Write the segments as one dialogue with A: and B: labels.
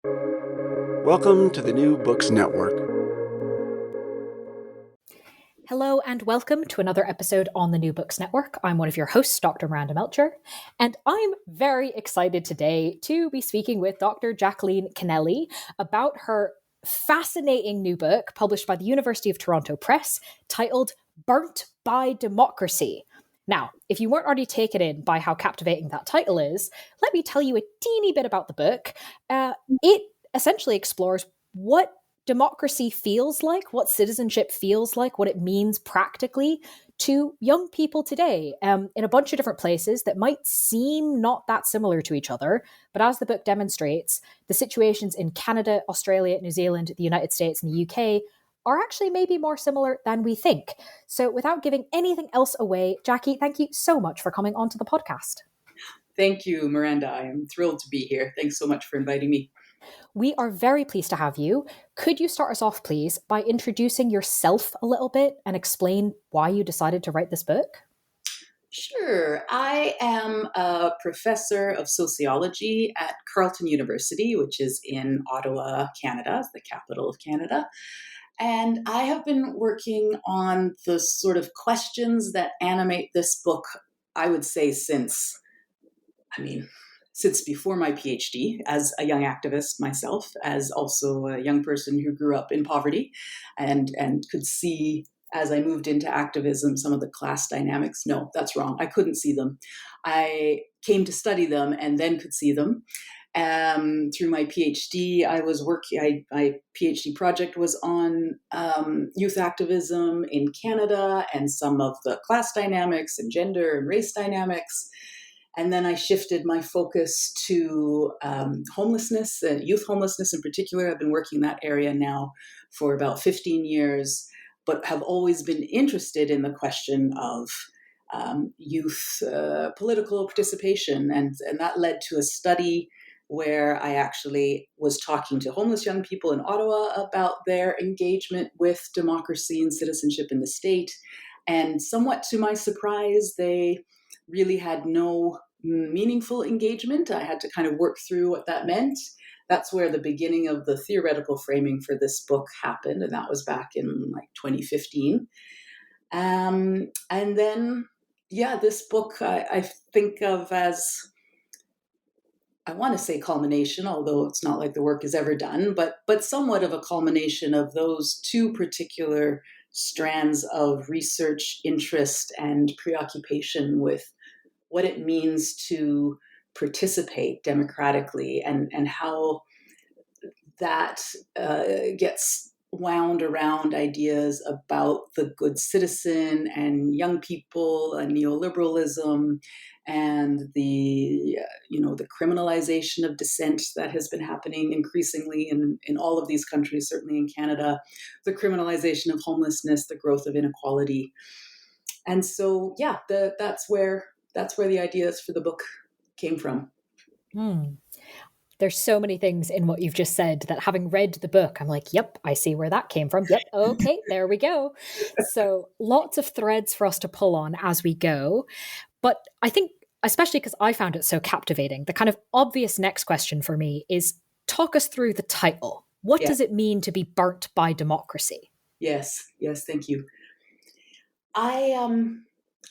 A: Welcome to the New Books Network.
B: Hello and welcome to another episode on the New Books Network. I'm one of your hosts, Dr. Miranda Melcher, and I'm very excited today to be speaking with Dr. Jacqueline Kennelly about her fascinating new book published by the University of Toronto Press titled Burnt by Democracy. Now, if you weren't already taken in by how captivating that title is, let me tell you a teeny bit about the book. It essentially explores what democracy feels like, what citizenship feels like, what it means practically to young people today in a bunch of different places that might seem not that similar to each other. But as the book demonstrates, the situations in Canada, Australia, New Zealand, the United States, and the UK are actually maybe more similar than we think. So without giving anything else away, Jackie, thank you so much for coming onto the podcast.
C: Thank you, Miranda. I am thrilled to be here. Thanks so much for inviting me.
B: We are very pleased to have you. Could you start us off, please, by introducing yourself a little bit and explain why you decided to write this book?
C: Sure. I am a professor of sociology at Carleton University, which is in Ottawa, Canada, the capital of Canada. And I have been working on the sort of questions that animate this book, I would say, since before my PhD, as a young activist myself, as also a young person who grew up in poverty and could see, as I moved into activism, some of the class dynamics. No, that's wrong. I couldn't see them. I came to study them and then could see them. Through my PhD, my PhD project was on youth activism in Canada and some of the class dynamics and gender and race dynamics. And then I shifted my focus to homelessness, youth homelessness in particular. I've been working in that area now for about 15 years, but have always been interested in the question of youth political participation. And that led to a study where I actually was talking to homeless young people in Ottawa about their engagement with democracy and citizenship in the state. And somewhat to my surprise, they really had no meaningful engagement. I had to kind of work through what that meant. That's where the beginning of the theoretical framing for this book happened, and that was back in 2015. And then, this book I think of as, I want to say culmination, although it's not like the work is ever done, but somewhat of a culmination of those two particular strands of research interest and preoccupation with what it means to participate democratically and how that gets wound around ideas about the good citizen and young people and neoliberalism and the criminalization of dissent that has been happening increasingly in all of these countries, certainly in Canada, the criminalization of homelessness, the growth of inequality. And so, that's where the ideas for the book came from.
B: There's so many things in what you've just said that, having read the book, I'm like, yep, I see where that came from. Yep, okay, there we go. So lots of threads for us to pull on as we go. But I think, especially because I found it so captivating, the kind of obvious next question for me is, talk us through the title. What does it mean to be burnt by democracy?
C: Yes, thank you.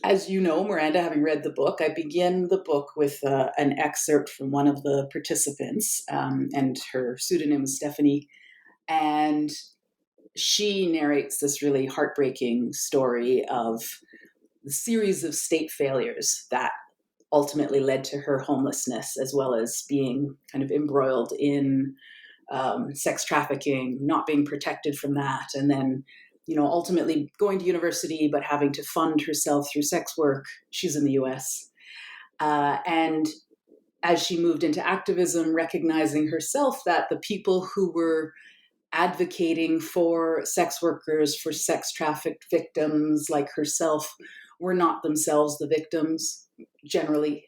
C: As you know, Miranda, having read the book, I begin the book with an excerpt from one of the participants, and her pseudonym is Stephanie. And she narrates this really heartbreaking story of the series of state failures that ultimately led to her homelessness, as well as being kind of embroiled in sex trafficking, not being protected from that, and then ultimately going to university, but having to fund herself through sex work. She's in the US. And as she moved into activism, recognizing herself that the people who were advocating for sex workers, for sex trafficked victims like herself, were not themselves the victims generally.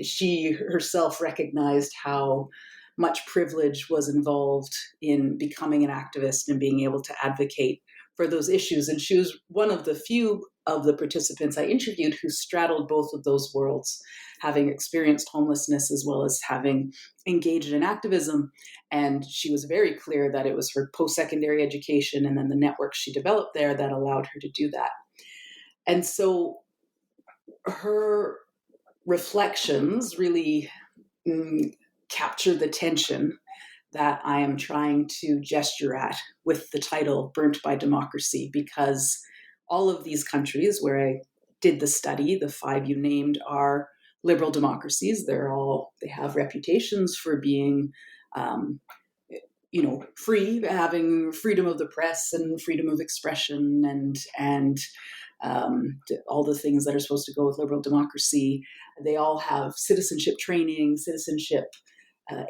C: She herself recognized how much privilege was involved in becoming an activist and being able to advocate for those issues. And she was one of the few of the participants I interviewed who straddled both of those worlds, having experienced homelessness as well as having engaged in activism. And she was very clear that it was her post-secondary education and then the network she developed there that allowed her to do that. And so her reflections really capture the tension that I am trying to gesture at with the title Burnt by Democracy, because all of these countries where I did the study, the 5 you named, are liberal democracies. They have reputations for being free, having freedom of the press and freedom of expression and all the things that are supposed to go with liberal democracy. They all have citizenship training, citizenship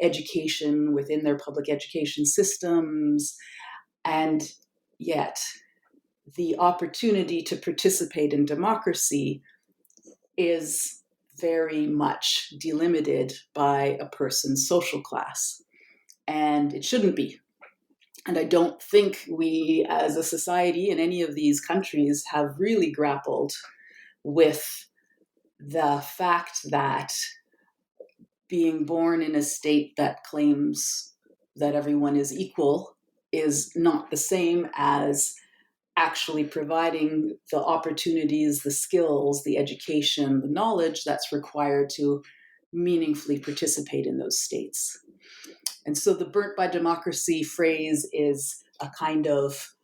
C: education within their public education systems. And yet the opportunity to participate in democracy is very much delimited by a person's social class. And it shouldn't be. And I don't think we as a society in any of these countries have really grappled with the fact that being born in a state that claims that everyone is equal is not the same as actually providing the opportunities, the skills, the education, the knowledge that's required to meaningfully participate in those states. And so the burnt by democracy phrase is a kind of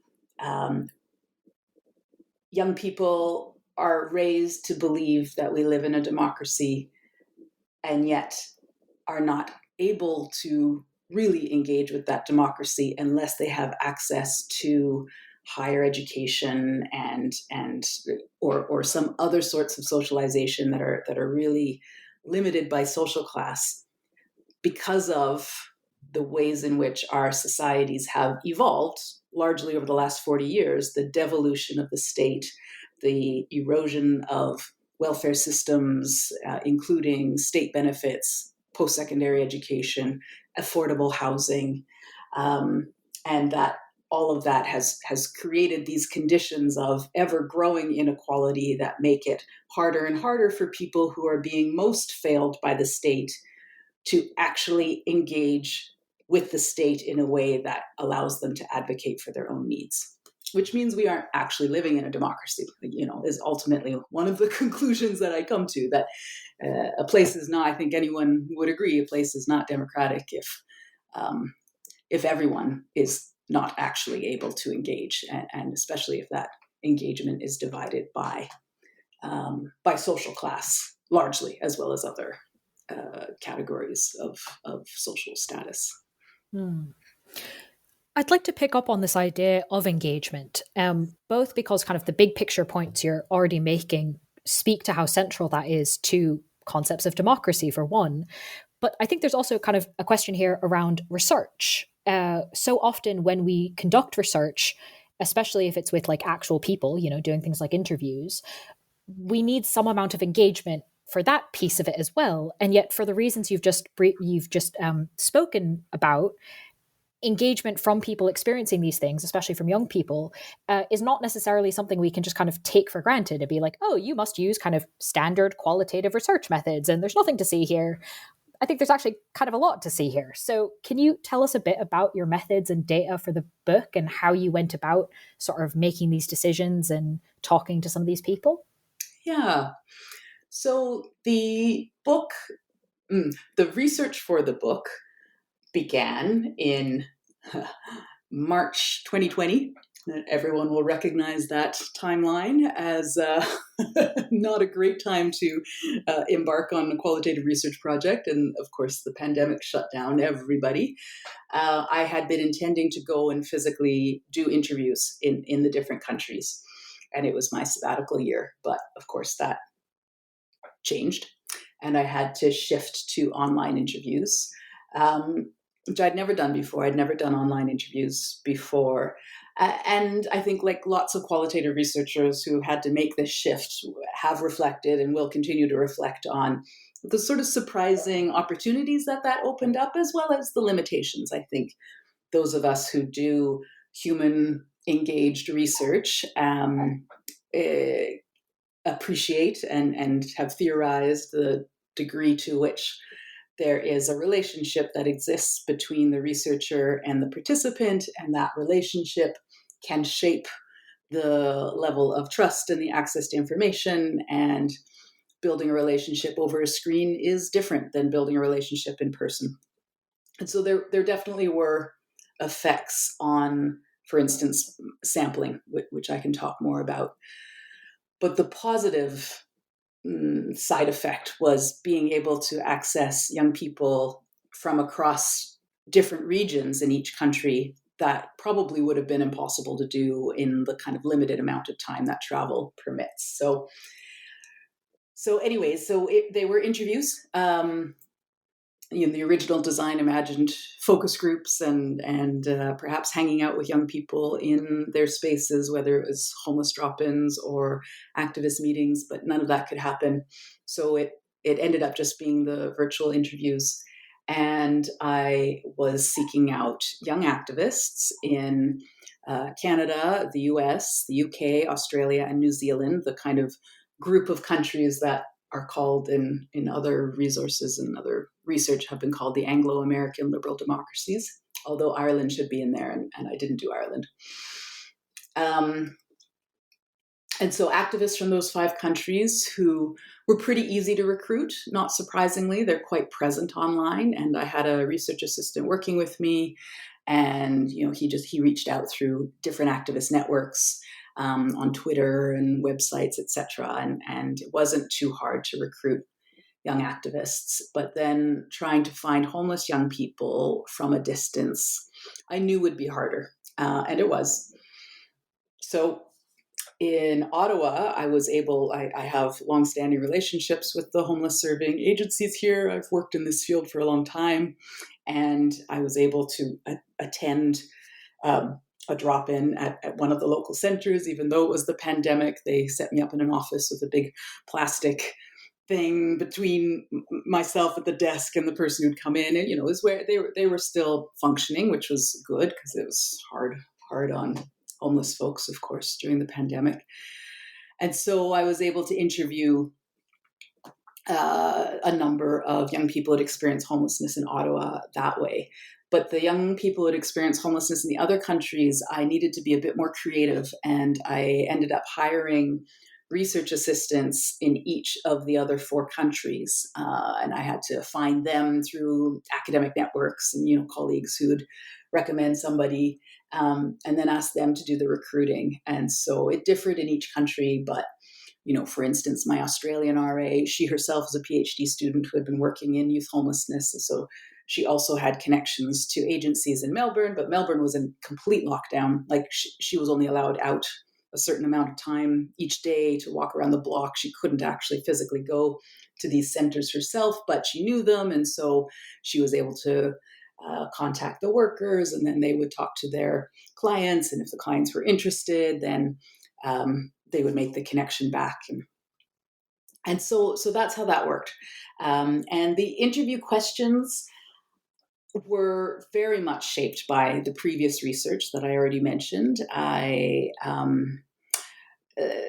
C: young people are raised to believe that we live in a democracy and yet are not able to really engage with that democracy unless they have access to higher education or some other sorts of socialization that are really limited by social class because of the ways in which our societies have evolved largely over the last 40 years, the devolution of the state, the erosion of welfare systems, including state benefits, post-secondary education, affordable housing, and that all of that has created these conditions of ever-growing inequality that make it harder and harder for people who are being most failed by the state to actually engage with the state in a way that allows them to advocate for their own needs, which means we aren't actually living in a democracy, is ultimately one of the conclusions that I come to, that a place is not, I think anyone would agree, a place is not democratic if everyone is not actually able to engage, and especially if that engagement is divided by social class largely, as well as other categories of social status.
B: I'd like to pick up on this idea of engagement, both because kind of the big picture points you're already making speak to how central that is to concepts of democracy, for one. But I think there's also kind of a question here around research. So often when we conduct research, especially if it's with like actual people, doing things like interviews, we need some amount of engagement for that piece of it as well. And yet, for the reasons you've just spoken about, engagement from people experiencing these things, especially from young people, is not necessarily something we can just kind of take for granted. It'd be like, oh, you must use kind of standard qualitative research methods, and there's nothing to see here. I think there's actually kind of a lot to see here. So can you tell us a bit about your methods and data for the book and how you went about sort of making these decisions and talking to some of these people?
C: Yeah. So the research for the book began in March 2020. Everyone will recognize that timeline as not a great time to embark on a qualitative research project. And of course, the pandemic shut down everybody. I had been intending to go and physically do interviews in the different countries. And it was my sabbatical year. But of course, that changed. And I had to shift to online interviews, which I'd never done before. I'd never done online interviews before. And I think, like lots of qualitative researchers who had to make this shift, have reflected and will continue to reflect on the sort of surprising opportunities that opened up, as well as the limitations. I think those of us who do human engaged research appreciate and have theorized the degree to which there is a relationship that exists between the researcher and the participant, and that relationship can shape the level of trust and the access to information. And building a relationship over a screen is different than building a relationship in person. And so there definitely were effects on, for instance, sampling, which I can talk more about. But the positive side effect was being able to access young people from across different regions in each country that probably would have been impossible to do in the kind of limited amount of time that travel permits. So anyways, they were interviews. The original design imagined focus groups and perhaps hanging out with young people in their spaces, whether it was homeless drop-ins or activist meetings, but none of that could happen. So it ended up just being the virtual interviews. And I was seeking out young activists in Canada, the US, the UK, Australia, and New Zealand, the kind of group of countries that are called in other resources and other research have been called the Anglo-American liberal democracies, although Ireland should be in there, and I didn't do Ireland. And so activists from those 5 countries who were pretty easy to recruit, not surprisingly, they're quite present online. And I had a research assistant working with me, and he reached out through different activist networks on Twitter and websites, etc. And it wasn't too hard to recruit young activists. But then trying to find homeless young people from a distance, I knew would be harder, and it was. So in Ottawa, I have longstanding relationships with the homeless serving agencies here. I've worked in this field for a long time, and I was able to attend a drop-in at one of the local centers. Even though it was the pandemic, they set me up in an office with a big plastic thing between myself at the desk and the person who'd come in. And, it was where they were still functioning, which was good because it was hard on homeless folks, of course, during the pandemic. And so I was able to interview a number of young people who had experienced homelessness in Ottawa that way. But the young people who had experienced homelessness in the other countries, I needed to be a bit more creative. And I ended up hiring research assistants in each of the other 4 countries. And I had to find them through academic networks and, colleagues who would recommend somebody, and then ask them to do the recruiting. And so it differed in each country. But, for instance, my Australian RA, she herself is a PhD student who had been working in youth homelessness. So she also had connections to agencies in Melbourne, but Melbourne was in complete lockdown. Like she was only allowed out a certain amount of time each day to walk around the block. She couldn't actually physically go to these centers herself, but she knew them. And so she was able to contact the workers, and then they would talk to their clients. And if the clients were interested, then they would make the connection back. And so that's how that worked. And the interview questions were very much shaped by the previous research that I already mentioned.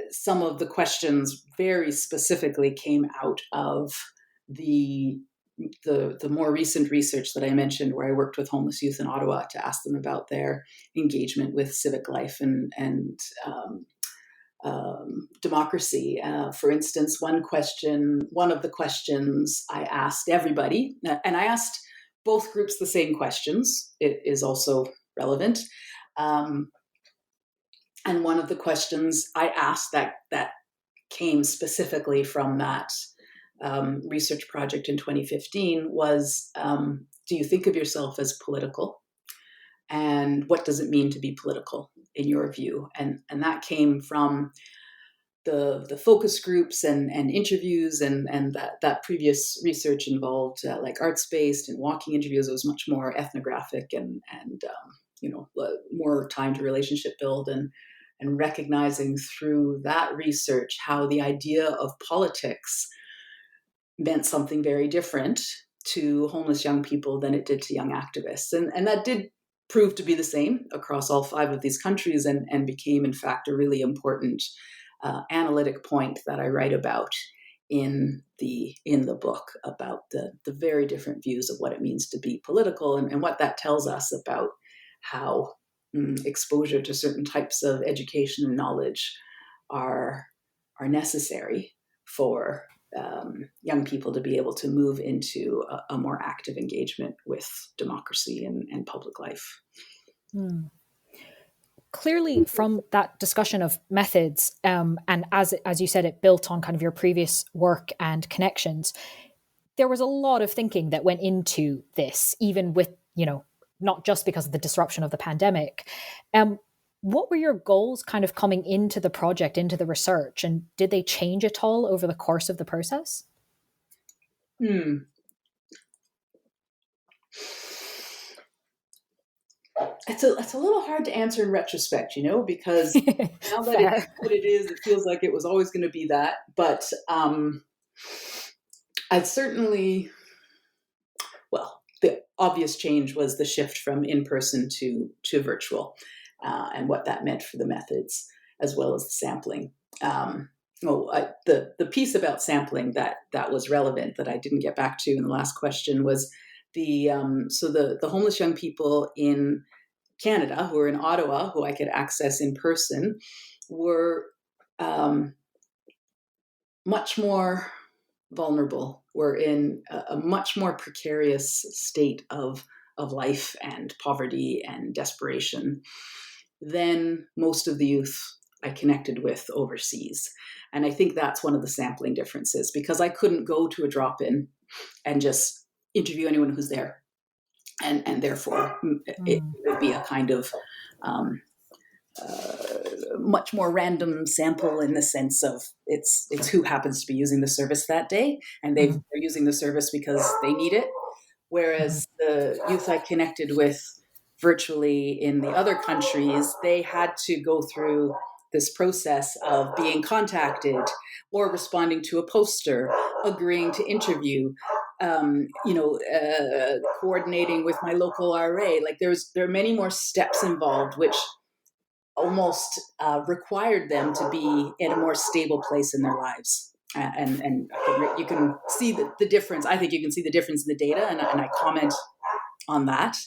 C: Some of the questions very specifically came out of the more recent research that I mentioned, where I worked with homeless youth in Ottawa to ask them about their engagement with civic life and democracy. For instance, one of the questions I asked everybody, and I asked both groups the same questions. It is also relevant. And one of the questions I asked that came specifically from that research project in 2015 was, do you think of yourself as political? And what does it mean to be political in your view? And that came from the focus groups and interviews, and that previous research involved like arts-based and walking interviews. It was much more ethnographic and more time to relationship build, and recognizing through that research how the idea of politics meant something very different to homeless young people than it did to young activists. And that did prove to be the same across all 5 of these countries, and became, in fact, a really important analytic point that I write about in the book, about the very different views of what it means to be political, and what that tells us about how exposure to certain types of education and knowledge are necessary for young people to be able to move into a more active engagement with democracy and public life.
B: Clearly, from that discussion of methods, and as you said, it built on kind of your previous work and connections, there was a lot of thinking that went into this, even with, not just because of the disruption of the pandemic. What were your goals kind of coming into the project, into the research, and did they change at all over the course of the process?
C: It's a little hard to answer in retrospect, because now that it's what it is, it feels like it was always going to be that. But I certainly, the obvious change was the shift from in-person to virtual, and what that meant for the methods as well as the sampling. The piece about sampling that was relevant that I didn't get back to in the last question was the homeless young people in Canada who were in Ottawa, who I could access in person, were much more vulnerable, were in a much more precarious state of life and poverty and desperation than most of the youth I connected with overseas. And I think that's one of the sampling differences, because I couldn't go to a drop-in and just interview anyone who's there. And therefore, it would be a kind of much more random sample, in the sense of it's who happens to be using the service that day, and they're using the service because they need it. Whereas the youth I connected with virtually in the other countries, they had to go through this process of being contacted or responding to a poster, agreeing to interview, coordinating with my local RA. Like there are many more steps involved, which almost required them to be in a more stable place in their lives. And you can see the difference. I think you can see the difference in the data, and I comment on that.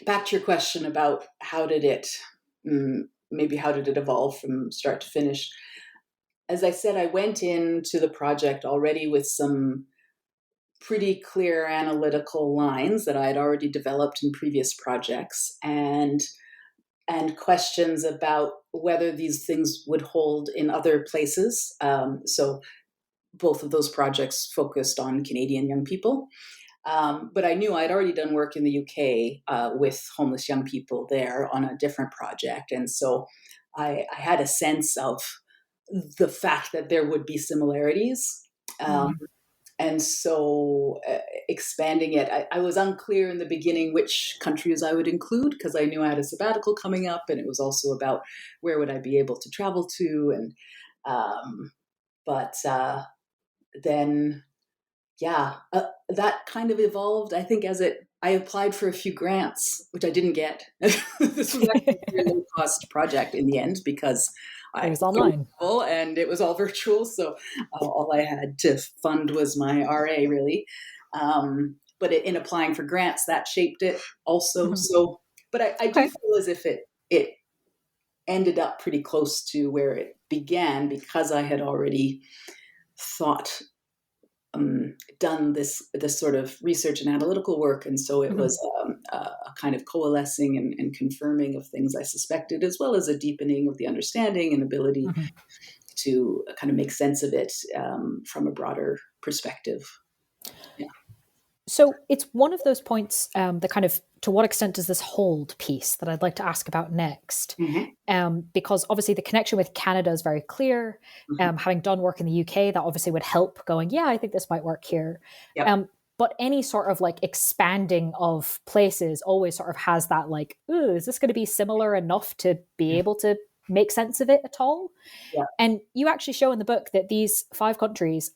C: Back to your question about how did it evolve from start to finish. As I said, I went into the project already with some pretty clear analytical lines that I had already developed in previous projects, and questions about whether these things would hold in other places. So both of those projects focused on Canadian young people. But I knew I'd already done work in the UK with homeless young people there on a different project. And so I had a sense of the fact that there would be similarities. And so expanding it, I was unclear in the beginning which countries I would include, because I knew I had a sabbatical coming up, and it was also about where would I be able to travel to. And then that kind of evolved, I think, I applied for a few grants, which I didn't get. This was actually a very low-cost project in the end, because
B: it was online
C: and it was all virtual. So all I had to fund was my RA, really. But in applying for grants, that shaped it also. So, but I do feel as if it ended up pretty close to where it began, because I had already done this sort of research and analytical work. And so it was a kind of coalescing and confirming of things I suspected, as well as a deepening of the understanding and ability to kind of make sense of it from a broader perspective. Yeah.
B: So it's one of those points, the kind of, to what extent does this hold piece, that I'd like to ask about next. Because obviously the connection with Canada is very clear. Having done work in the UK, that obviously would help going, I think this might work here.
C: Yep.
B: But any sort of like expanding of places always sort of has that like, ooh, is this going to be similar enough to be able to make sense of it at all?
C: Yeah.
B: And you actually show in the book that these 5 countries,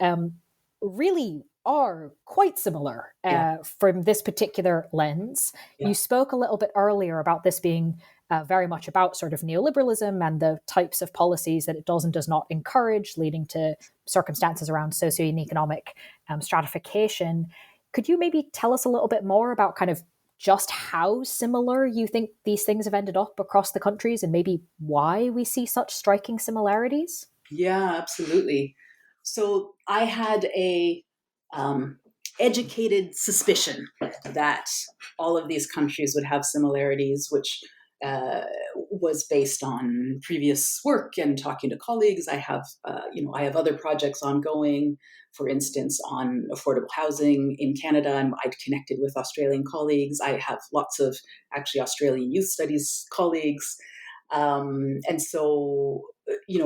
B: really are quite similar
C: Yeah,
B: from this particular lens.
C: yeah,
B: You spoke a little bit earlier about this being very much about sort of neoliberalism and the types of policies that it does and does not encourage, leading to circumstances around socio and economic stratification. Could you maybe tell us a little bit more about kind of just how similar you think these things have ended up across the countries and maybe why we see such striking similarities?
C: yeah, absolutely. So I had a um, educated suspicion that all of these countries would have similarities, which uh, was based on previous work and talking to colleagues. I have other projects ongoing. For instance, on affordable housing in Canada, I've connected with Australian colleagues. I have lots of actually Australian youth studies colleagues, and so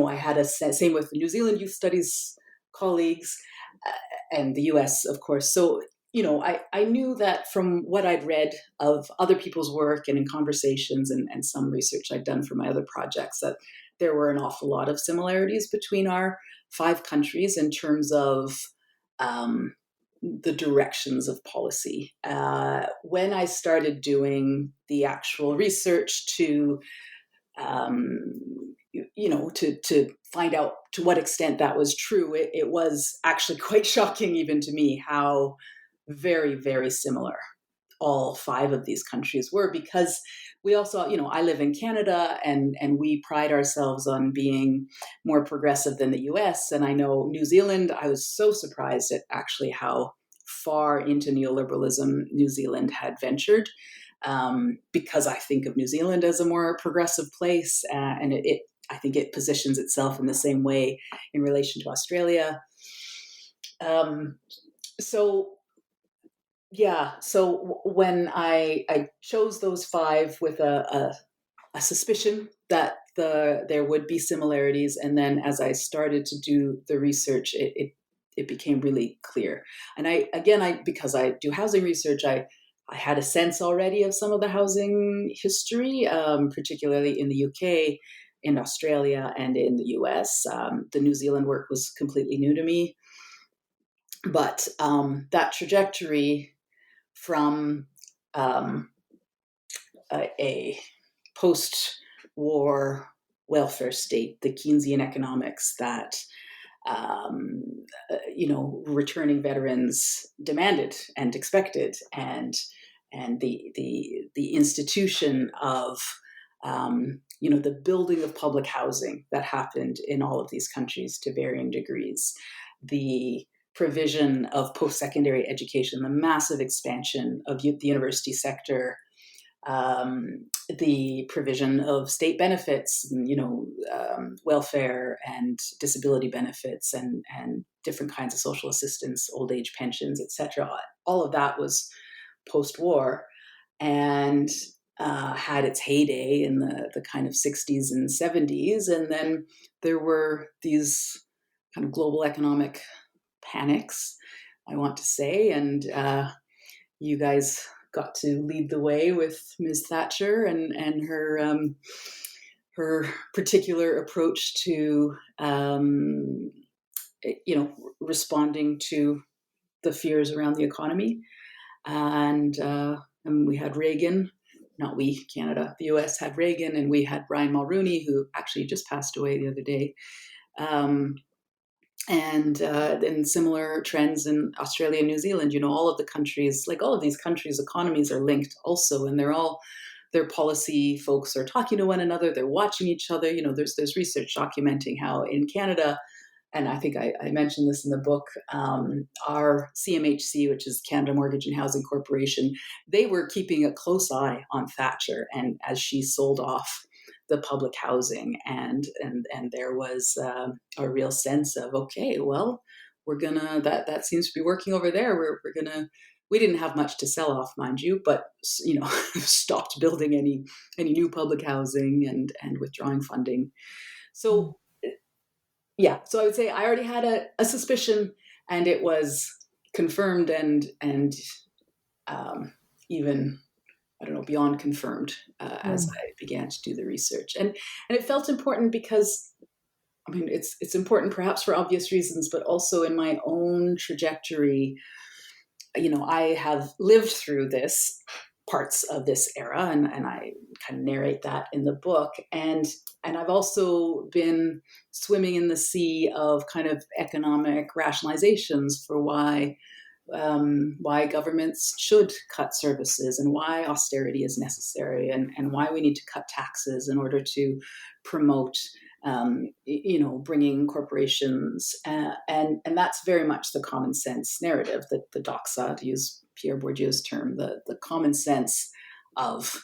C: I had a same with New Zealand youth studies colleagues, and the US, of course. So, I knew that from what I'd read of other people's work and in conversations and some research I'd done for my other projects, that there were an awful lot of similarities between our 5 countries in terms of the directions of policy. When I started doing the actual research to find out to what extent that was true, it was actually quite shocking even to me how very, very similar all 5 of these countries were, because we also, I live in Canada, and we pride ourselves on being more progressive than the US. And I know New Zealand, I was so surprised at actually how far into neoliberalism New Zealand had ventured, because I think of New Zealand as a more progressive place, and I think it positions itself in the same way in relation to Australia. Um, so yeah, so when I chose those 5 with a suspicion that there would be similarities, and then as I started to do the research, it became really clear. And because I do housing research, I had a sense already of some of the housing history, particularly in the UK, in Australia, and in the US. The New Zealand work was completely new to me, but that trajectory from um, a post-war welfare state, the Keynesian economics that um, returning veterans demanded and expected, and the institution of the building of public housing that happened in all of these countries to varying degrees, the provision of post-secondary education, the massive expansion of the university sector, the provision of state benefits, welfare and disability benefits, and different kinds of social assistance, old age pensions, etc. All of that was post-war, and had its heyday in the kind of 60s and 70s. And then there were these kind of global economic panics, I want to say, and you guys got to lead the way with Ms. Thatcher and her particular approach to responding to the fears around the economy, and we had Reagan. Not we, Canada. The U.S. had Reagan, and we had Brian Mulroney, who actually just passed away the other day. And then similar trends in Australia and New Zealand. All of the countries, like all of these countries' economies are linked also, and their policy folks are talking to one another. They're watching each other. There's research documenting how in Canada, and I think I mentioned this in the book, our CMHC, which is Canada Mortgage and Housing Corporation, they were keeping a close eye on Thatcher, and as she sold off the public housing, and there was a real sense of, okay, well, we're gonna that seems to be working over there. We're gonna We didn't have much to sell off, mind you, but stopped building any new public housing, and withdrawing funding.
B: Mm.
C: So yeah, so I would say I already had a suspicion, and it was confirmed, and even, I don't know, beyond confirmed, as
B: Mm.
C: I began to do the research. And it felt important because I mean, it's important perhaps for obvious reasons, but also in my own trajectory, I have lived through this parts of this era, and I kind of narrate that in the book. And I've also been swimming in the sea of kind of economic rationalizations for why governments should cut services, and why austerity is necessary, and why we need to cut taxes in order to promote bringing corporations, and that's very much the common sense narrative, that the doxa, to use Pierre Bourdieu's term, the common sense of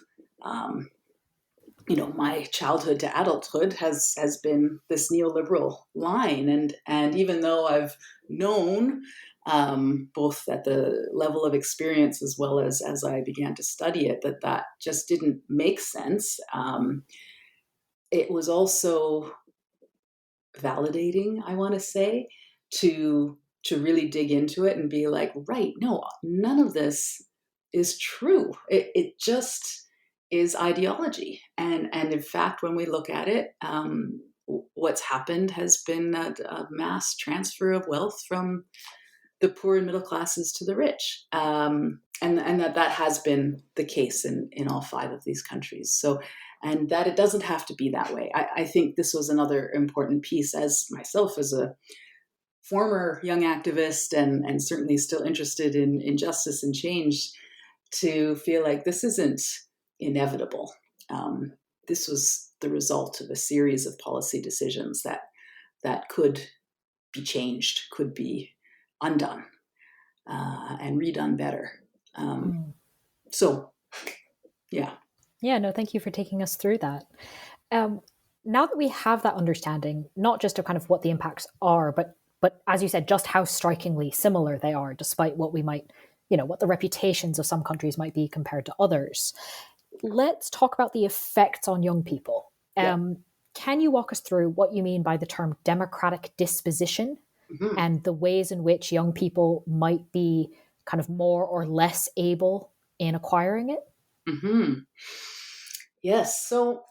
C: my childhood to adulthood has been this neoliberal line, and even though I've known, both at the level of experience as well as I began to study it, that just didn't make sense. It was also validating, I want to say, to really dig into it and be like, right, no, none of this is true. It just is ideology. And in fact, when we look at it, what's happened has been a mass transfer of wealth from the poor and middle classes to the rich. And that has been the case in all 5 of these countries. So, and that it doesn't have to be that way. I think this was another important piece, as myself as a former young activist, and certainly still interested in justice and change, to feel like this isn't inevitable. This was the result of a series of policy decisions that could be changed, could be undone, and redone better. So, yeah.
B: Yeah, no, thank you for taking us through that. Now that we have that understanding, not just of kind of what the impacts are, but as you said, just how strikingly similar they are, despite what we might, what the reputations of some countries might be compared to others. Let's talk about the effects on young people. Can you walk us through what you mean by the term democratic disposition, and the ways in which young people might be kind of more or less able in acquiring it?
C: Yes. So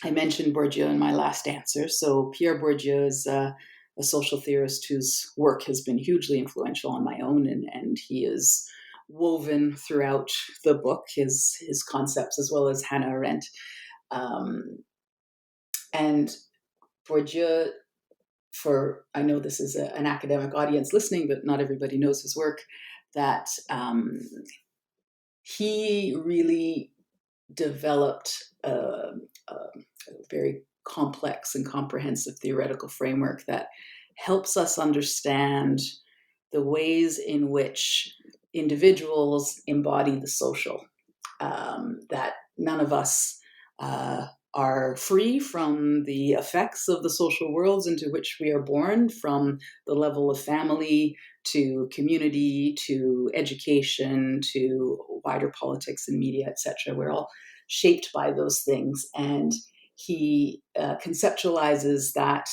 C: I mentioned Bourdieu in my last answer. So Pierre Bourdieu is a social theorist whose work has been hugely influential on my own, and he is woven throughout the book, his concepts, as well as Hannah Arendt. And Bourdieu, I know this is an academic audience listening, but not everybody knows his work, that he really developed a very complex and comprehensive theoretical framework that helps us understand the ways in which individuals embody the social, that none of us are free from the effects of the social worlds into which we are born, from the level of family to community to education to wider politics and media, etc. We're all shaped by those things. And he conceptualizes that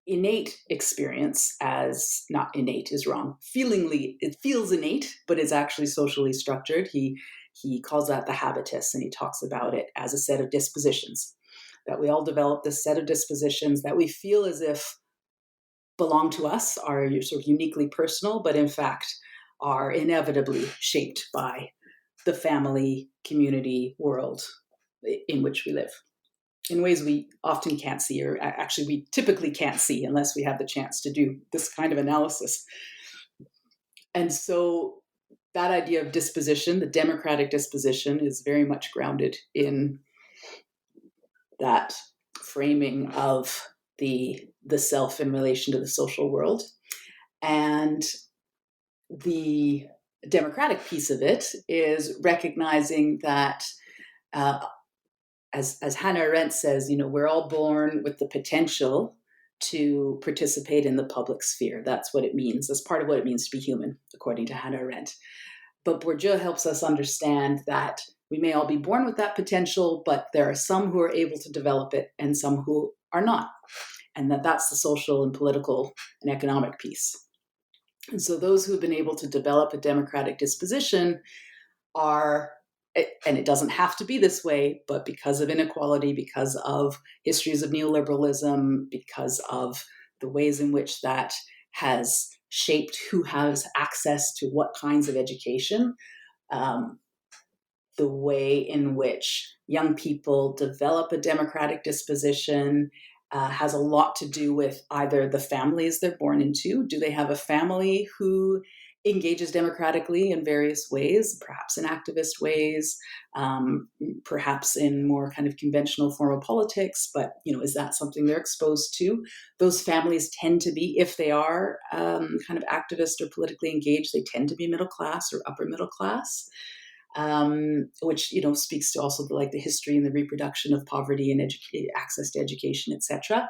C: innate experience as, not innate is wrong, it feels innate, but is actually socially structured. He calls that the habitus, and he talks about it as a set of dispositions, that we all develop this set of dispositions that we feel as if belong to us, are sort of uniquely personal, but in fact are inevitably shaped by the family, community, world in which we live, in ways we often can't see, or actually we typically can't see unless we have the chance to do this kind of analysis. And so that idea of disposition, the democratic disposition, is very much grounded in that framing of the self in relation to the social world. And the democratic piece of it is recognizing that, as Hannah Arendt says, we're all born with the potential to participate in the public sphere. That's what it means. That's part of what it means to be human, according to Hannah Arendt. But Bourdieu helps us understand that we may all be born with that potential, but there are some who are able to develop it and some who are not. And that's the social and political and economic piece. And so those who have been able to develop a democratic disposition are and it doesn't have to be this way, but because of inequality, because of histories of neoliberalism, because of the ways in which that has shaped who has access to what kinds of education, the way in which young people develop a democratic disposition has a lot to do with either the families they're born into. Do they have a family who engages democratically in various ways, perhaps in activist ways, perhaps in more kind of conventional formal politics, but is that something they're exposed to? Those families tend to be, if they are kind of activist or politically engaged, they tend to be middle class or upper middle class. Which speaks to also the history and the reproduction of poverty and access to education, etc.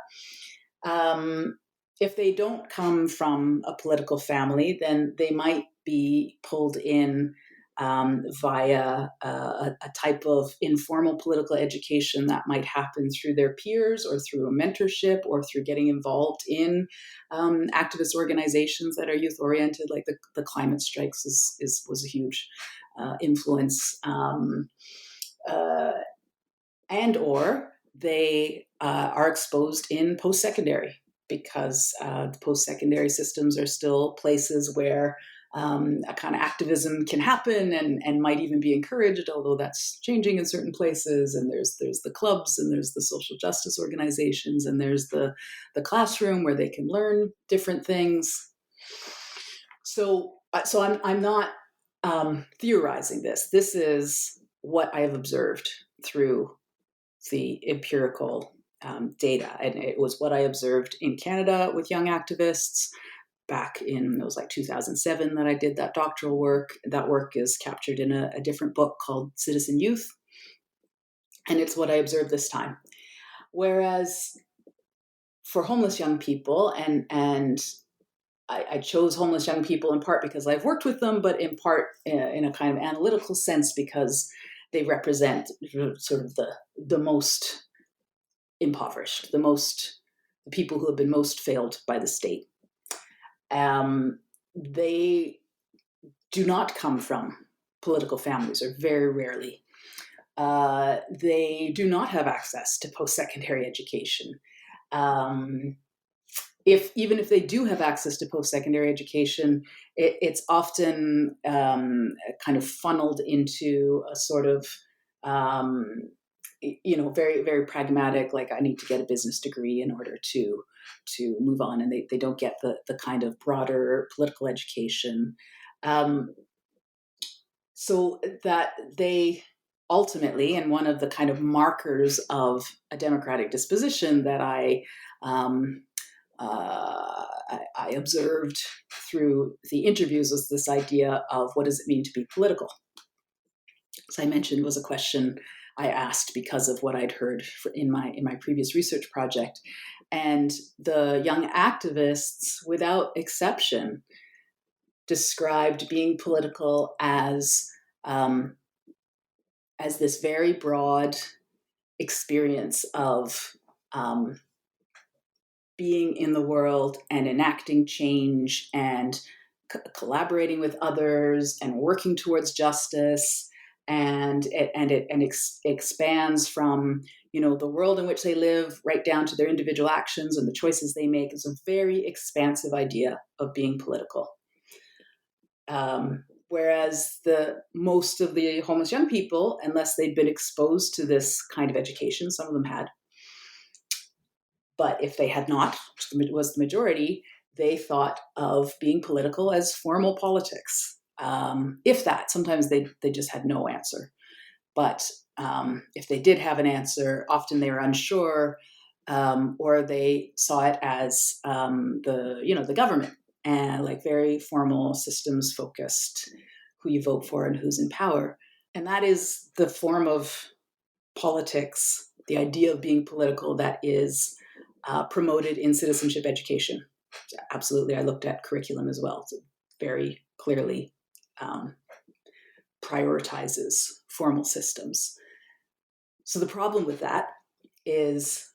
C: If they don't come from a political family, then they might be pulled in via a type of informal political education that might happen through their peers or through a mentorship or through getting involved in activist organizations that are youth oriented, like the climate strikes was a huge influence, and or they are exposed in post-secondary, because the post-secondary systems are still places where a kind of activism can happen and might even be encouraged, although that's changing in certain places. And there's the clubs, and there's the social justice organizations, and there's the classroom where they can learn different things. So I'm not theorizing this. This is what I have observed through the empirical data. And it was what I observed in Canada with young activists back in, it was like 2007 that I did that doctoral work. That work is captured in a different book called Citizen Youth. And it's what I observed this time. Whereas for homeless young people, and I chose homeless young people in part because I've worked with them, but in part in a kind of analytical sense because they represent sort of the most impoverished, the people who have been most failed by the state. They do not come from political families, or very rarely. They do not have access to post-secondary education. Even if they do have access to post-secondary education, it's often kind of funneled into a sort of, very, very pragmatic, like I need to get a business degree in order to move on, and they don't get the kind of broader political education. So that they ultimately, and one of the kind of markers of a democratic disposition that I observed through the interviews was this idea of what does it mean to be political? As I mentioned, was a question I asked because of what I'd heard in my previous research project. And the young activists, without exception, described being political as this very broad experience of being in the world and enacting change and collaborating with others and working towards justice, and it expands from the world in which they live right down to their individual actions and the choices they make. It's a very expansive idea of being political. Whereas most of the homeless young people, unless they'd been exposed to this kind of education, some of them had, but if they had not, which was the majority, they thought of being political as formal politics. If that, sometimes they just had no answer. But if they did have an answer, often they were unsure, or they saw it as the government, and like very formal, systems focused, who you vote for and who's in power. And that is the form of politics, the idea of being political, that is promoted in citizenship education. Absolutely, I looked at curriculum as well. It very clearly prioritizes formal systems. So the problem with that is,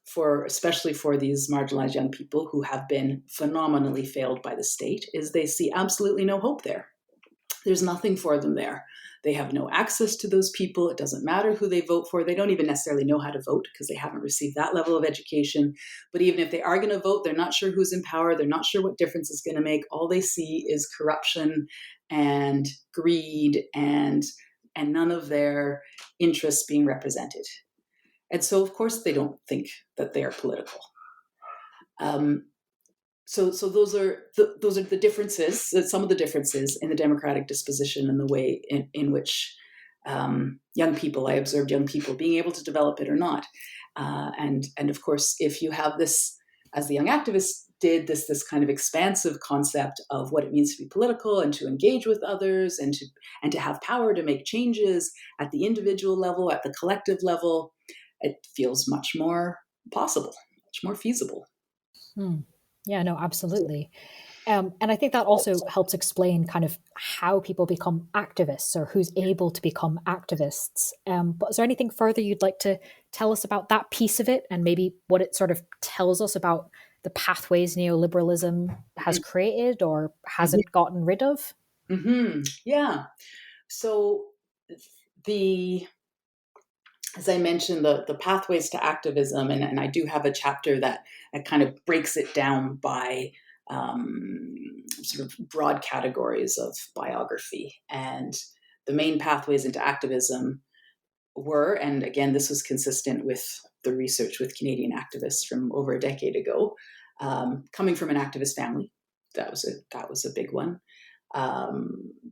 C: especially for these marginalized young people who have been phenomenally failed by the state, is they see absolutely no hope there. There's nothing for them there. They have no access to those people. It doesn't matter who they vote for. They don't even necessarily know how to vote because they haven't received that level of education. But even if they are going to vote, they're not sure who's in power. They're not sure what difference it's going to make. All they see is corruption and greed and none of their interests being represented. And so, of course, they don't think that they are political. So those are the differences, some of the differences in the democratic disposition and the way in which young people, I observed young people being able to develop it or not. And of course, if you have this, as the young activists did, this kind of expansive concept of what it means to be political and to engage with others and to have power to make changes at the individual level, at the collective level, it feels much more possible, much more feasible.
B: Yeah, no, absolutely. And I think that also helps explain kind of how people become activists or who's able to become activists. But is there anything further you'd like to tell us about that piece of it and maybe what it sort of tells us about the pathways neoliberalism has created or hasn't gotten rid of?
C: Mm-hmm. Yeah. So as I mentioned, the pathways to activism, and I do have a chapter that kind of breaks it down by sort of broad categories of biography. And the main pathways into activism were, and again, this was consistent with the research with Canadian activists from over a decade ago, coming from an activist family. That was a big one.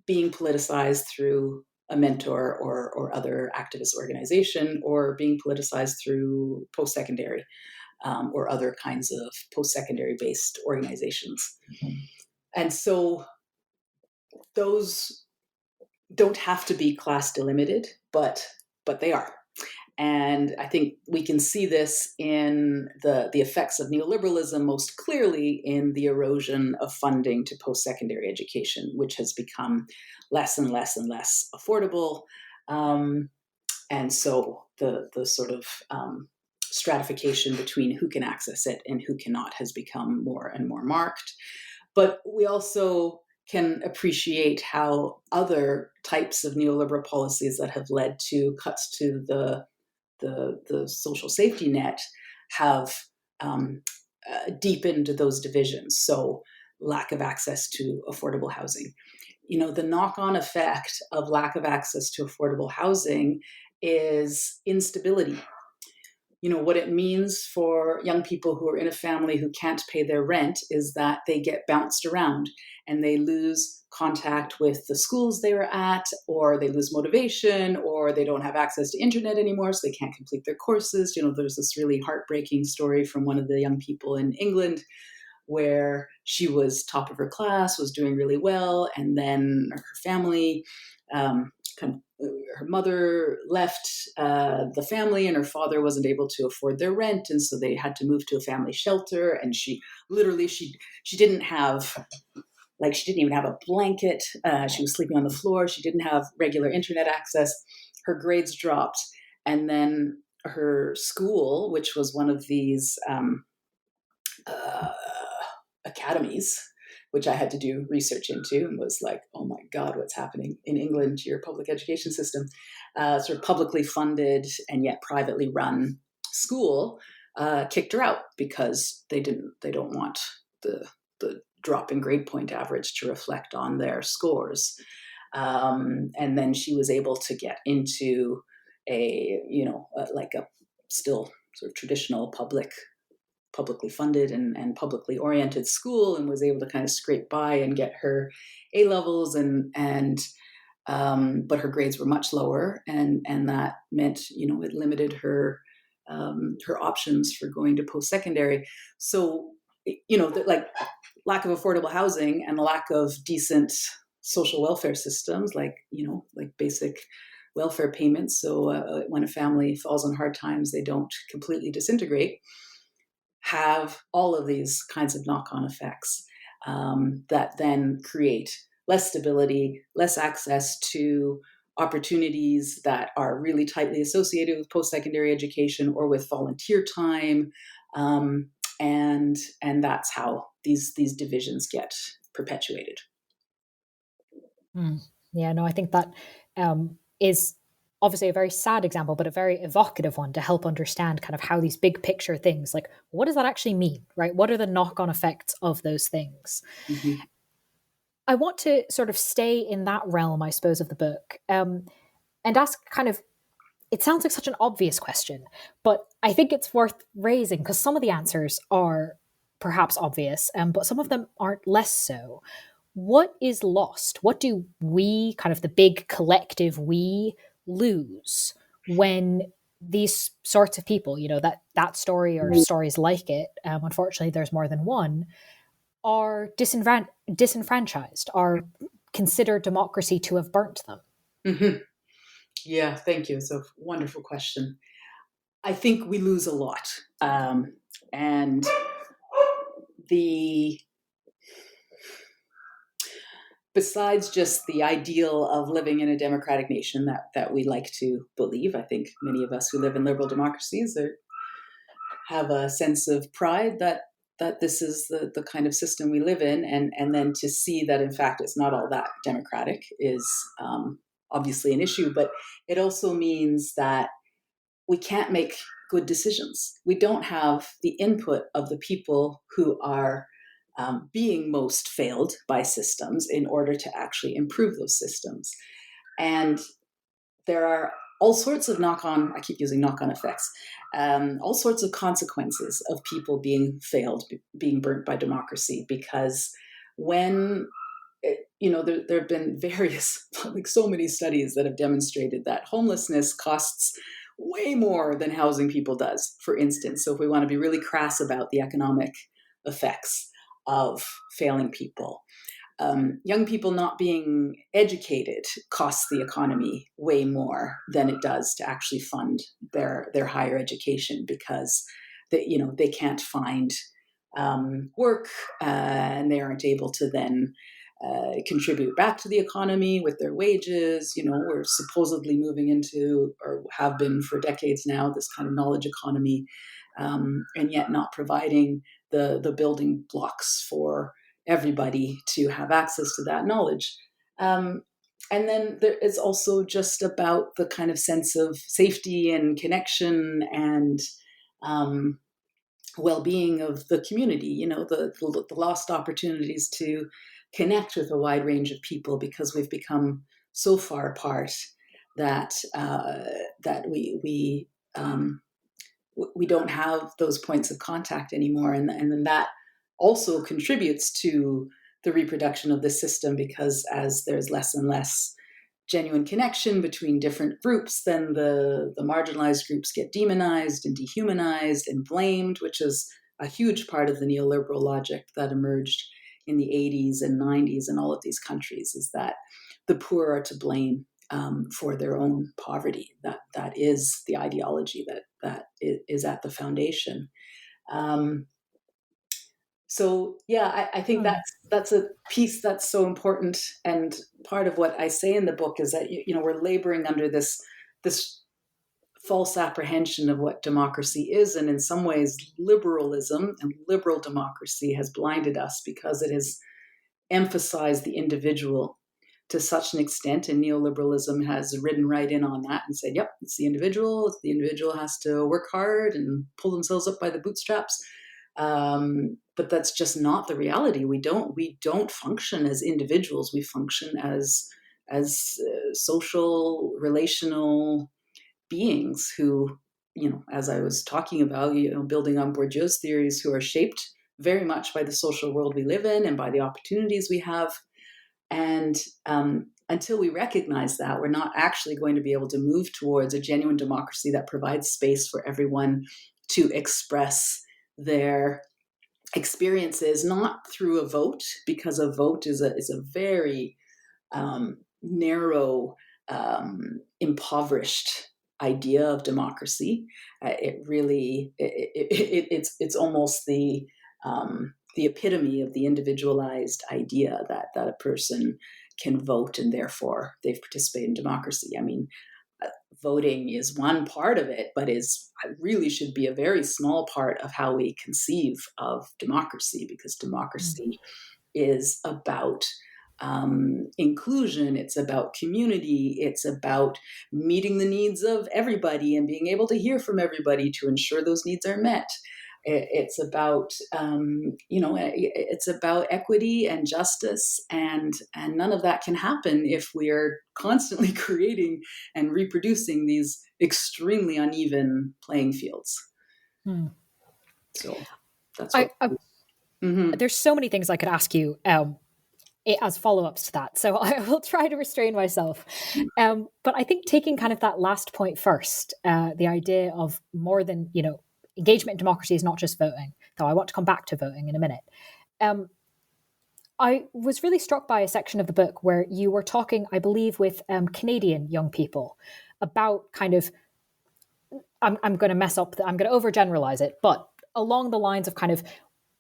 C: Being politicized through a mentor or other activist organization, or being politicized through post-secondary or other kinds of post-secondary based organizations. And so those don't have to be class delimited, but they are. And I think we can see this in the effects of neoliberalism most clearly in the erosion of funding to post-secondary education, which has become less and less and less affordable. And so the sort of stratification between who can access it and who cannot has become more and more marked. But we also can appreciate how other types of neoliberal policies that have led to cuts to the social safety net have deepened those divisions. So lack of access to affordable housing. The knock-on effect of lack of access to affordable housing is instability. What it means for young people who are in a family who can't pay their rent is that they get bounced around and they lose contact with the schools they were at, or they lose motivation, or they don't have access to internet anymore, so they can't complete their courses. There's this really heartbreaking story from one of the young people in England where she was top of her class, was doing really well, and then her family her mother left the family, and her father wasn't able to afford their rent, and so they had to move to a family shelter. And she didn't have, she didn't even have a blanket. She was sleeping on the floor. She didn't have regular internet access. Her grades dropped, and then her school, which was one of these academies, which I had to do research into, and was like, oh my God, what's happening in England to your public education system? Sort of publicly funded and yet privately run school kicked her out because they don't want the drop in grade point average to reflect on their scores. And then she was able to get into a still sort of traditional publicly funded and publicly oriented school, and was able to kind of scrape by and get her A levels but her grades were much lower, and that meant it limited her options for going to post secondary. So lack of affordable housing and the lack of decent social welfare systems, like basic welfare payments. So when a family falls on hard times, they don't completely disintegrate, have all of these kinds of knock-on effects that then create less stability, less access to opportunities that are really tightly associated with post-secondary education or with volunteer time. And that's how these divisions get perpetuated.
B: Yeah, no, I think that is obviously a very sad example, but a very evocative one to help understand kind of how these big picture things, like what does that actually mean, right? What are the knock-on effects of those things?
C: Mm-hmm.
B: I want to sort of stay in that realm, I suppose, of the book, and ask kind of, it sounds like such an obvious question, but I think it's worth raising because some of the answers are perhaps obvious, but some of them aren't less so. What is lost? What do we, kind of the big collective we, lose when these sorts of people, that story or stories like it, unfortunately there's more than one, are disenfranchised, are considered democracy to have burnt them?
C: Mm-hmm. Yeah, thank you. It's a wonderful question. I think we lose a lot. And the besides just the ideal of living in a democratic nation that we like to believe, I think many of us who live in liberal democracies have a sense of pride that this is the kind of system we live in, and then to see that in fact it's not all that democratic is obviously an issue, but it also means that we can't make good decisions. We don't have the input of the people who are being most failed by systems in order to actually improve those systems. And there are all sorts of knock-on, I keep using knock-on effects, all sorts of consequences of people being failed, being burnt by democracy, because when there have been various, like so many studies that have demonstrated that homelessness costs way more than housing people does, for instance. So if we want to be really crass about the economic effects of failing people, young people not being educated costs the economy way more than it does to actually fund their higher education, because they can't find work, and they aren't able to then contribute back to the economy with their wages. We're supposedly moving into, or have been for decades now, this kind of knowledge economy, and yet not providing the building blocks for everybody to have access to that knowledge. And then there is also just about the kind of sense of safety and connection and well-being of the community, the lost opportunities to connect with a wide range of people because we've become so far apart that we don't have those points of contact anymore, and then that also contributes to the reproduction of the system, because as there's less and less genuine connection between different groups, then the marginalized groups get demonized and dehumanized and blamed, which is a huge part of the neoliberal logic that emerged in the 80s and 90s in all of these countries, is that the poor are to blame for their own poverty. That is the ideology that is at the foundation. So yeah, I think that's a piece that's so important, and part of what I say in the book is that we're laboring under this false apprehension of what democracy is, and in some ways, liberalism and liberal democracy has blinded us because it has emphasized the individual to such an extent, and neoliberalism has ridden right in on that and said, "Yep, it's the individual. The individual has to work hard and pull themselves up by the bootstraps." But that's just not the reality. We don't function as individuals. We function as social, relational beings who, as I was talking about, building on Bourdieu's theories, who are shaped very much by the social world we live in and by the opportunities we have. And until we recognize that, we're not actually going to be able to move towards a genuine democracy that provides space for everyone to express their experiences, not through a vote, because a vote is a very narrow, impoverished idea of democracy. It's almost the epitome of the individualized idea that a person can vote and therefore they've participated in democracy. I mean, voting is one part of it, but really should be a very small part of how we conceive of democracy, because democracy is about inclusion, it's about community, it's about meeting the needs of everybody and being able to hear from everybody to ensure those needs are met. It's about, it's about equity and justice, and none of that can happen if we are constantly creating and reproducing these extremely uneven playing fields. So that's what.
B: There's so many things I could ask you as follow-ups to that, so I will try to restrain myself. But I think taking kind of that last point first, the idea of more than, engagement in democracy is not just voting, though I want to come back to voting in a minute. I was really struck by a section of the book where you were talking, I believe, with Canadian young people about kind of, I'm going to mess up, I'm going to overgeneralize it, but along the lines of kind of,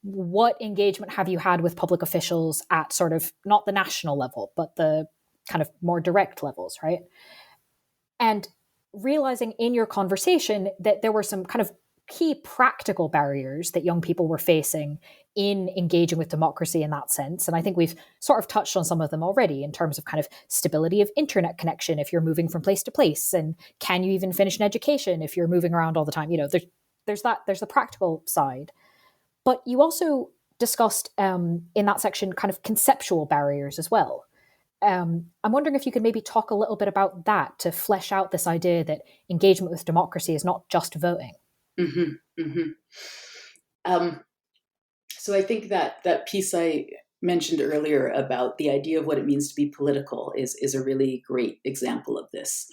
B: what engagement have you had with public officials at sort of not the national level, but the kind of more direct levels, right? And realizing in your conversation that there were some kind of key practical barriers that young people were facing in engaging with democracy in that sense. And I think we've sort of touched on some of them already in terms of kind of stability of internet connection if you're moving from place to place, and can you even finish an education if you're moving around all the time? There's the practical side. But you also discussed in that section kind of conceptual barriers as well. I'm wondering if you could maybe talk a little bit about that to flesh out this idea that engagement with democracy is not just voting.
C: So I think that piece I mentioned earlier about the idea of what it means to be political is a really great example of this.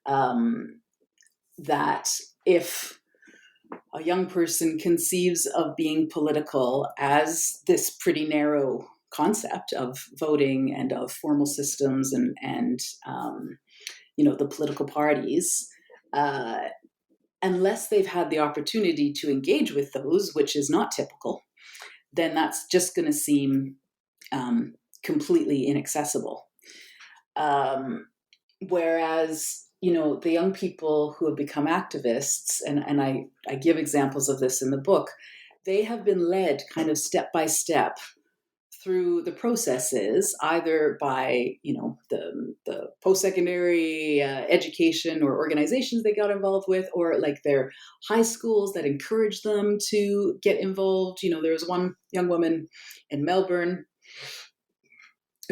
C: That if a young person conceives of being political as this pretty narrow concept of voting and of formal systems and the political parties, unless they've had the opportunity to engage with those, which is not typical, then that's just going to seem completely inaccessible. Whereas, the young people who have become activists, and I give examples of this in the book, they have been led kind of step by step through the processes, either by, the post-secondary education or organizations they got involved with, or like their high schools that encouraged them to get involved. There was one young woman in Melbourne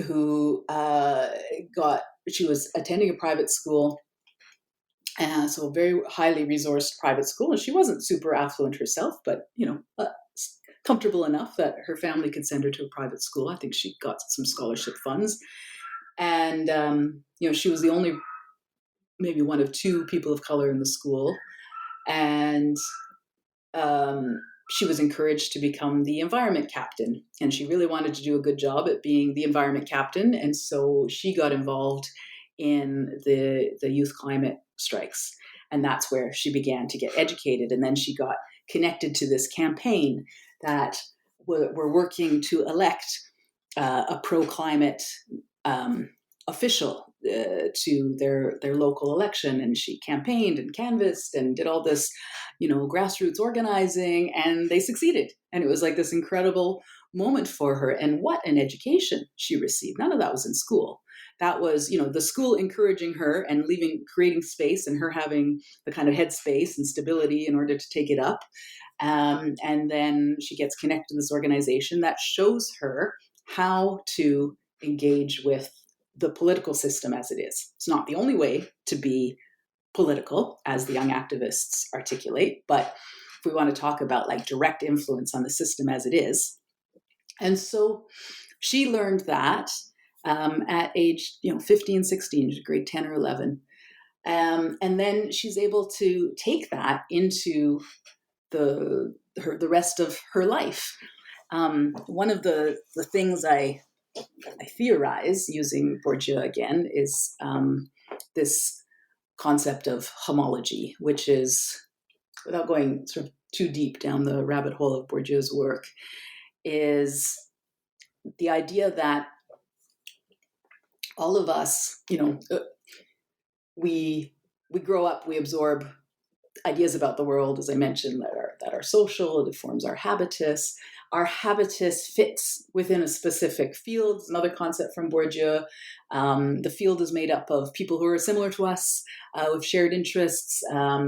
C: who she was attending a private school, so a very highly resourced private school, and she wasn't super affluent herself, but comfortable enough that her family could send her to a private school. I think she got some scholarship funds, and she was the only, maybe one of two people of color in the school, and she was encouraged to become the environment captain, and she really wanted to do a good job at being the environment captain, and so she got involved in the youth climate strikes, and that's where she began to get educated. And then she got connected to this campaign that were working to elect a pro-climate official to their local election, and she campaigned and canvassed and did all this, grassroots organizing, and they succeeded. And it was like this incredible moment for her. And what an education she received. None of that was in school. That was, the school encouraging her and creating space, and her having the kind of headspace and stability in order to take it up. And then she gets connected to this organization that shows her how to engage with the political system as it is. It's not the only way to be political, as the young activists articulate, but if we want to talk about like direct influence on the system as it is. And so she learned that at age 15, 16, grade 10 or 11. And then she's able to take that into the rest of her life. One of the things I theorize, using Bourdieu again, is this concept of homology, which is, without going sort of too deep down the rabbit hole of Bourdieu's work, is the idea that all of us, we grow up, we absorb ideas about the world, as I mentioned, that are social, it forms our habitus. our habitus fits within a specific field. It's another concept from Bourdieu. The field is made up of people who are similar to us, with shared interests.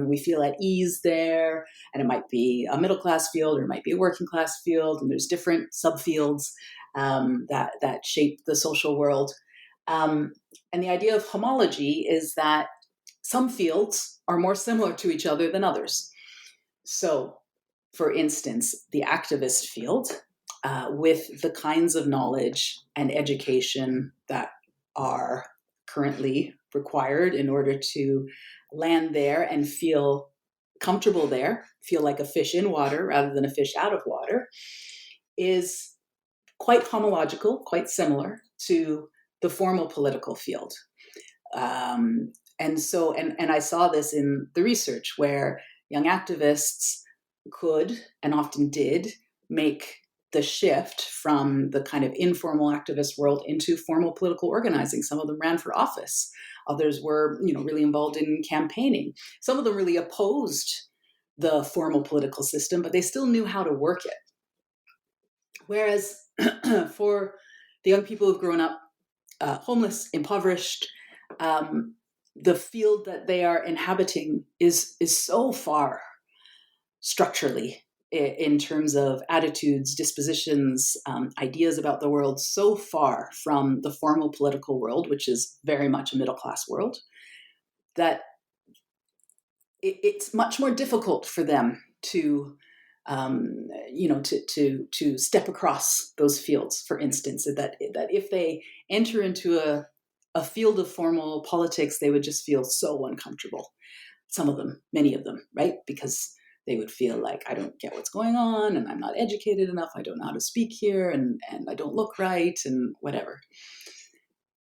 C: We feel at ease there, and it might be a middle class field or it might be a working class field, and there's different subfields that shape the social world. And the idea of homology is that some fields are more similar to each other than others. So, for instance, the activist field, with the kinds of knowledge and education that are currently required in order to land there and feel comfortable there, feel like a fish in water rather than a fish out of water, is quite homological, quite similar to the formal political field. And I saw this in the research where young activists could, and often did, make the shift from the kind of informal activist world into formal political organizing. Some of them ran for office. Others were, really involved in campaigning. Some of them really opposed the formal political system, but they still knew how to work it. Whereas for the young people who've grown up homeless, impoverished, the field that they are inhabiting is so far structurally, in terms of attitudes, dispositions, ideas about the world, so far from the formal political world, which is very much a middle class world, that it's much more difficult for them to to step across those fields. For instance, that if they enter into a field of formal politics, they would just feel so uncomfortable. Some of them, many of them, right? Because they would feel like, I don't get what's going on, and I'm not educated enough, I don't know how to speak here, and I don't look right, and whatever.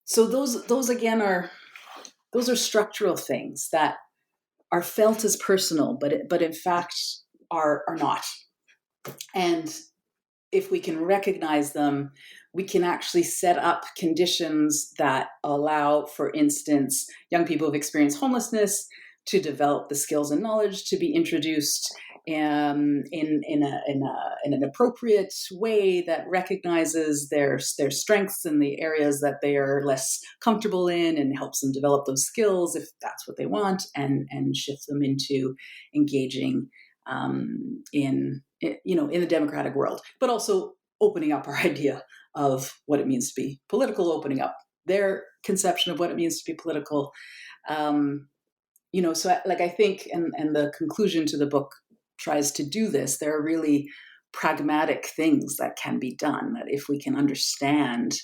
C: So those again are structural things that are felt as personal, but in fact are not. And if we can recognize them, we can actually set up conditions that allow, for instance, young people who've experienced homelessness to develop the skills and knowledge to be introduced in an appropriate way that recognizes their strengths in the areas that they are less comfortable in, and helps them develop those skills if that's what they want, and shift them into engaging in the democratic world, but also opening up our idea of what it means to be political, opening up their conception of what it means to be political. So I think, and the conclusion to the book tries to do this, there are really pragmatic things that can be done, that if we can understand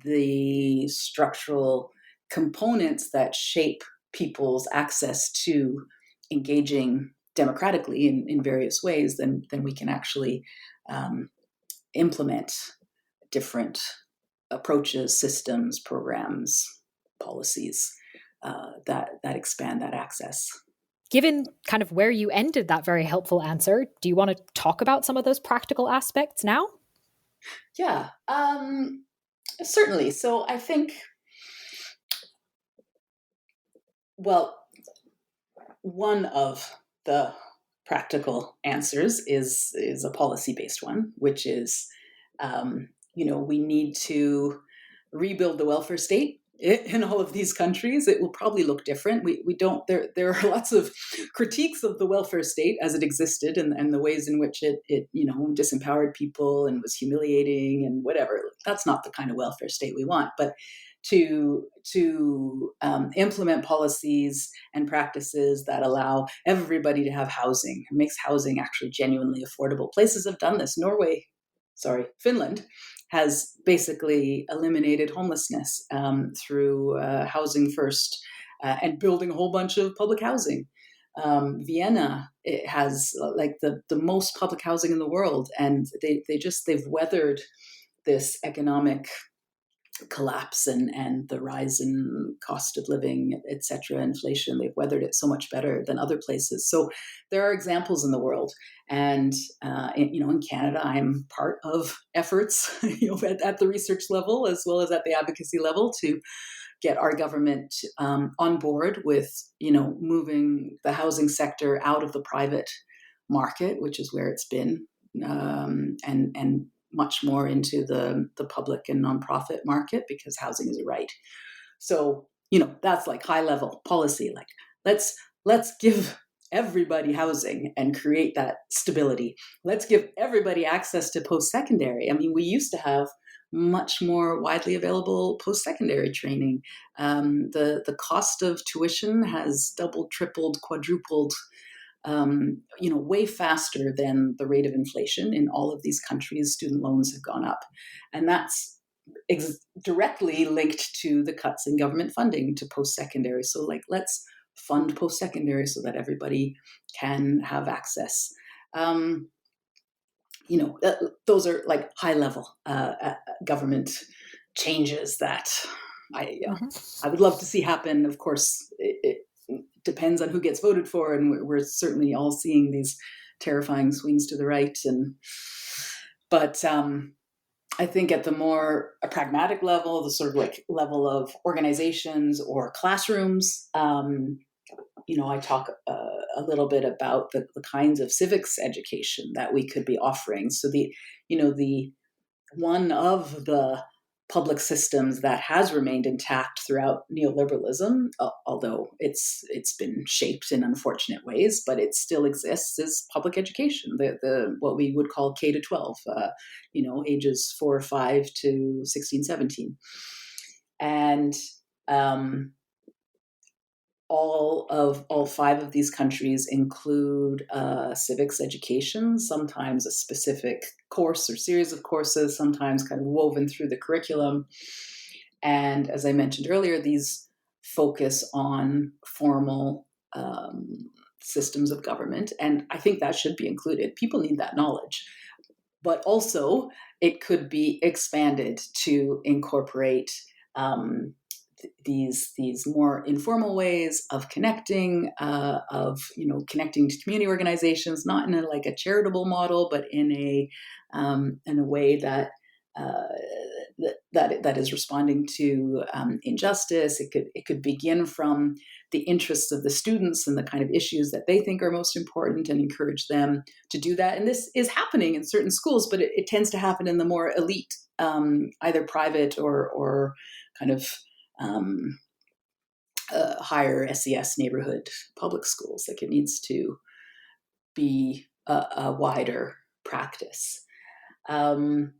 C: the structural components that shape people's access to engaging democratically in various ways, then we can actually implement different approaches, systems, programs, policies that expand that access.
B: Given kind of where you ended that very helpful answer, do you want to talk about some of those practical aspects now?
C: Yeah, certainly. So I think, well, one of the practical answers is a policy-based one, which is, we need to rebuild the welfare state in all of these countries. It will probably look different. We don't. There are lots of critiques of the welfare state as it existed, and the ways in which it disempowered people and was humiliating and whatever. That's not the kind of welfare state we want. But to implement policies and practices that allow everybody to have housing, and makes housing actually genuinely affordable. Places have done this. Finland has basically eliminated homelessness through housing first and building a whole bunch of public housing. Vienna, it has like the most public housing in the world, and they've weathered this economic collapse and the rise in cost of living, etc., inflation. They've weathered it so much better than other places. So there are examples in the world, and in Canada, I'm part of efforts, at the research level as well as at the advocacy level, to get our government on board with moving the housing sector out of the private market, which is where it's been and much more into the public and nonprofit market, because housing is a right. So, that's like high level policy. Like, let's give everybody housing and create that stability. Let's give everybody access to post-secondary. I mean, we used to have much more widely available post-secondary training. The cost of tuition has doubled, tripled, quadrupled, way faster than the rate of inflation in all of these countries. Student loans have gone up, and that's directly linked to the cuts in government funding to post-secondary. So, like, let's fund post-secondary so that everybody can have access. Those are like high-level government changes that I would love to see happen. Of course, it depends on who gets voted for, and we're certainly all seeing these terrifying swings to the right. But I think at the more pragmatic level, the sort of like level of organizations or classrooms, I talk a little bit about the kinds of civics education that we could be offering. So the one of the public systems that has remained intact throughout neoliberalism, although it's been shaped in unfortunate ways, but it still exists, is public education. The what we would call K to 12, ages 4 or 5 to 16, 17, and all 5 of these countries include civics education, sometimes a specific course or series of courses, sometimes kind of woven through the curriculum. And as I mentioned earlier, these focus on formal systems of government. And I think that should be included. People need that knowledge. But also, it could be expanded to incorporate these more informal ways of connecting, connecting to community organizations, not in a charitable model, but in a way that that is responding to injustice. It could begin from the interests of the students and the kind of issues that they think are most important, and encourage them to do that. And this is happening in certain schools, but it tends to happen in the more elite, either private or kind of higher SES neighborhood public schools. Like, it needs to be a wider practice. And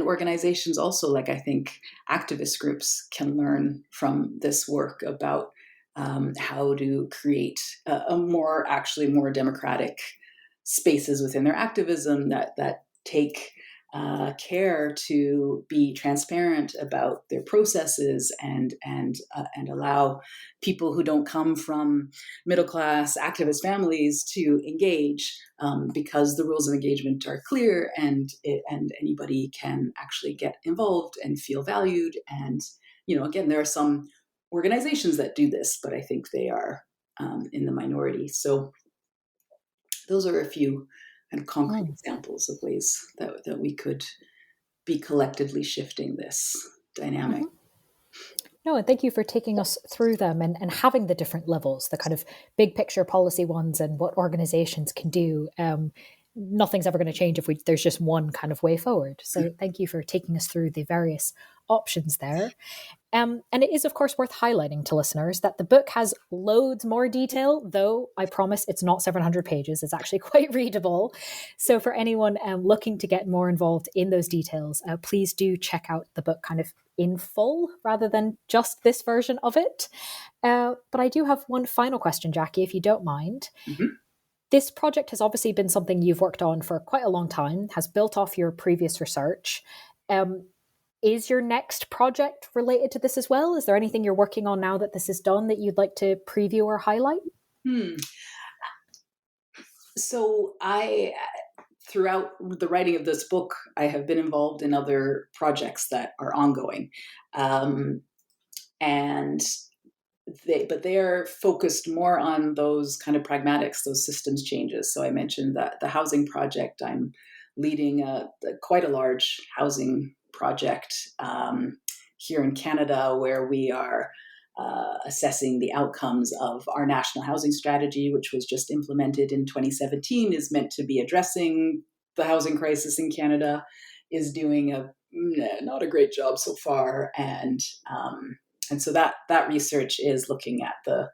C: organizations also, like, I think activist groups can learn from this work about how to create a more democratic spaces within their activism that take care to be transparent about their processes and allow people who don't come from middle class activist families to engage, because the rules of engagement are clear, and anybody can actually get involved and feel valued. And again, there are some organizations that do this, but I think they are in the minority. So those are a few and concrete examples of ways that we could be collectively shifting this dynamic.
B: No, and thank you for taking us through them and having the different levels, the kind of big picture policy ones and what organizations can do. Nothing's ever going to change if there's just one kind of way forward. So thank you for taking us through the various options there. And it is, of course, worth highlighting to listeners that the book has loads more detail, though I promise it's not 700 pages. It's actually quite readable. So for anyone looking to get more involved in those details, please do check out the book kind of in full rather than just this version of it. But I do have one final question, Jackie, if you don't mind.
C: Mm-hmm.
B: This project has obviously been something you've worked on for quite a long time, has built off your previous research. Is your next project related to this as well? Is there anything you're working on now that this is done that you'd like to preview or highlight?
C: So throughout the writing of this book, I have been involved in other projects that are ongoing. But they are focused more on those kind of pragmatics, those systems changes. So I mentioned that the housing project, I'm leading quite a large housing project here in Canada, where we are assessing the outcomes of our national housing strategy, which was just implemented in 2017, is meant to be addressing the housing crisis in Canada, is doing not a great job so far, and so that research is looking at the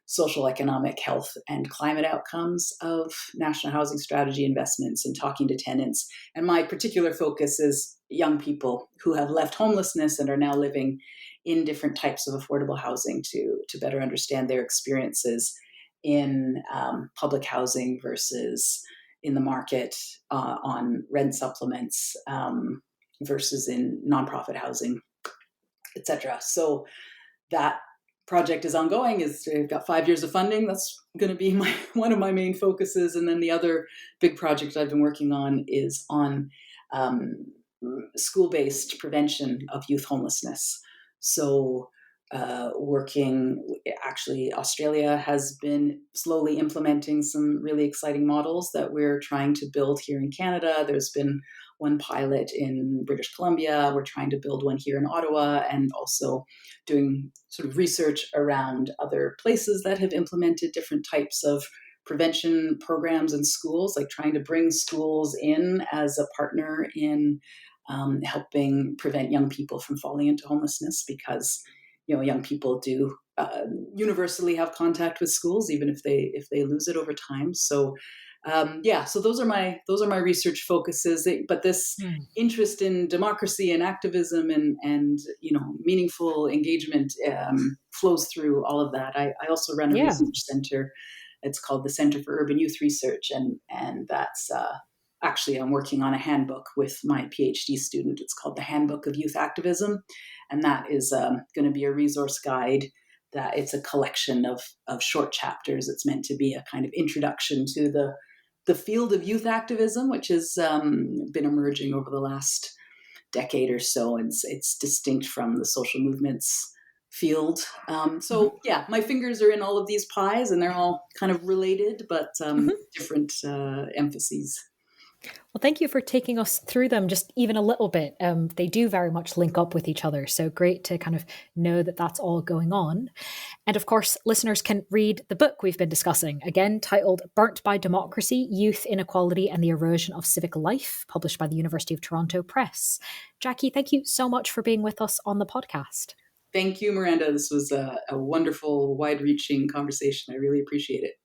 C: social, economic, health, and climate outcomes of national housing strategy investments and talking to tenants. And my particular focus is young people who have left homelessness and are now living in different types of affordable housing to better understand their experiences in public housing versus in the market on rent supplements versus in nonprofit housing, etc. So that project is ongoing. We've got 5 years of funding. That's going to be one of my main focuses. And then the other big project I've been working on is on school-based prevention of youth homelessness. So Australia has been slowly implementing some really exciting models that we're trying to build here in Canada. There's been one pilot in British Columbia. We're trying to build one here in Ottawa, and also doing sort of research around other places that have implemented different types of prevention programs in schools, like trying to bring schools in as a partner in helping prevent young people from falling into homelessness, because young people do universally have contact with schools, even if they lose it over time. So so those are my research focuses. But this interest in democracy and activism and meaningful engagement flows through all of that. I also run a research center. It's called the Center for Urban Youth Research, and that's actually, I'm working on a handbook with my PhD student. It's called the Handbook of Youth Activism, and that is going to be a resource guide. That it's a collection of short chapters. It's meant to be a kind of introduction to the field of youth activism, which has been emerging over the last decade or so, and it's distinct from the social movements field. My fingers are in all of these pies, and they're all kind of related, but different emphases.
B: Well, thank you for taking us through them just even a little bit. They do very much link up with each other. So great to kind of know that that's all going on. And of course, listeners can read the book we've been discussing, again, titled Burnt by Democracy, Youth, Inequality and the Erosion of Civic Life, published by the University of Toronto Press. Jackie, thank you so much for being with us on the podcast.
C: Thank you, Miranda. This was a wonderful, wide-reaching conversation. I really appreciate it.